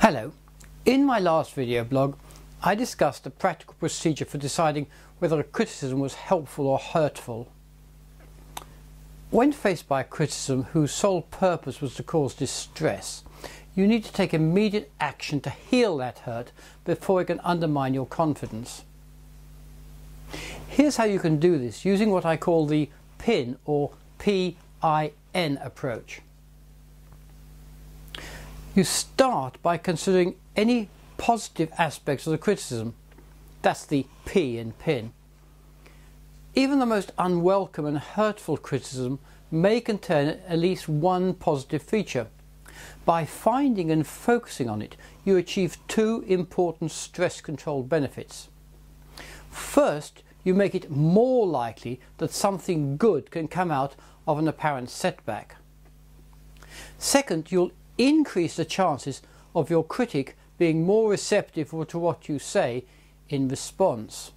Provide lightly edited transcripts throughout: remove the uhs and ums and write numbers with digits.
Hello. In my last video blog I discussed a practical procedure for deciding whether a criticism was helpful or hurtful. When faced by a criticism whose sole purpose was to cause distress, you need to take immediate action to heal that hurt before it can undermine your confidence. Here's how you can do this using what I call the PIN or P-I-N approach. You start by considering any positive aspects of the criticism. That's the P in PIN. Even the most unwelcome and hurtful criticism may contain at least one positive feature. By finding and focusing on it, you achieve two important stress control benefits. First, you make it more likely that something good can come out of an apparent setback. Second, you'll increase the chances of your critic being more receptive to what you say in response.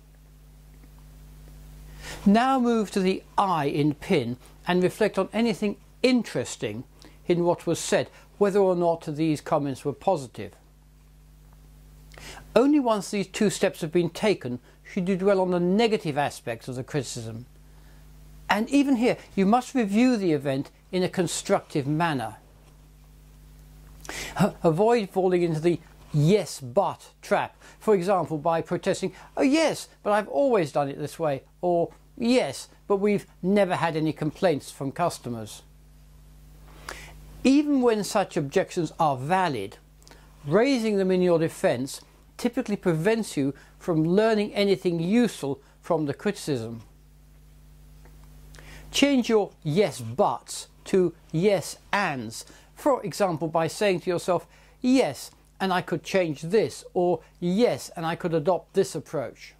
Now move to the I in PIN and reflect on anything interesting in what was said, whether or not these comments were positive. Only once these two steps have been taken should you dwell on the negative aspects of the criticism. And even here, you must review the event in a constructive manner. Avoid falling into the yes but trap, for example by protesting, "Oh yes, but I've always done it this way," or "Yes, but we've never had any complaints from customers." Even when such objections are valid, raising them in your defense typically prevents you from learning anything useful from the criticism. Change your yes buts to yes ands, for example by saying to yourself, "Yes, and I could change this," or "Yes, and I could adopt this approach."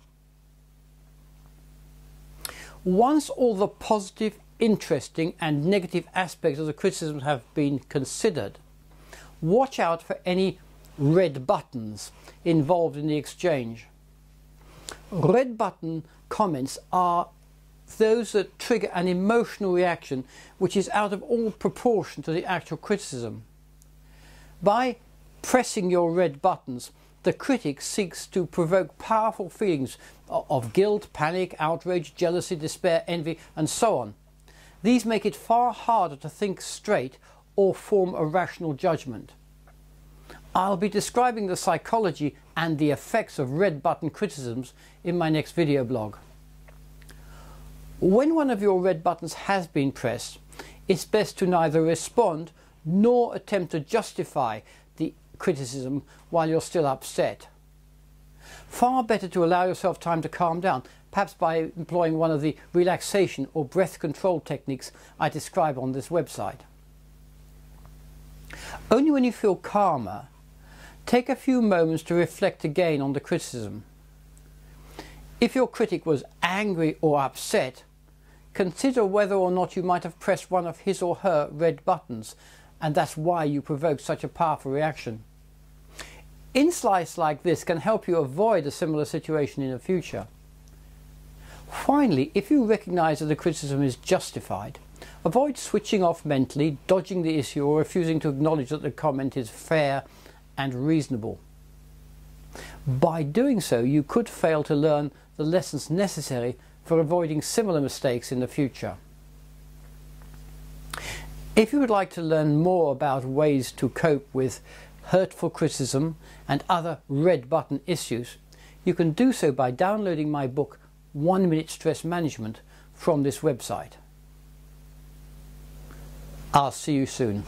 Once all the positive, interesting and negative aspects of the criticism have been considered, watch out for any red buttons involved in the exchange. Red button comments are those that trigger an emotional reaction which is out of all proportion to the actual criticism. By pressing your red buttons, the critic seeks to provoke powerful feelings of guilt, panic, outrage, jealousy, despair, envy, and so on. These make it far harder to think straight or form a rational judgment. I'll be describing the psychology and the effects of red button criticisms in my next video blog. When one of your red buttons has been pressed, it's best to neither respond nor attempt to justify the criticism while you're still upset. Far better to allow yourself time to calm down, perhaps by employing one of the relaxation or breath control techniques I describe on this website. Only when you feel calmer, take a few moments to reflect again on the criticism. If your critic was angry or upset, consider whether or not you might have pressed one of his or her red buttons, and that's why you provoked such a powerful reaction. Insights like this can help you avoid a similar situation in the future. Finally, if you recognize that the criticism is justified, avoid switching off mentally, dodging the issue, or refusing to acknowledge that the comment is fair and reasonable. By doing so, you could fail to learn the lessons necessary for avoiding similar mistakes in the future. If you would like to learn more about ways to cope with hurtful criticism and other red button issues, you can do so by downloading my book 1 Minute Stress Management from this website. I'll see you soon.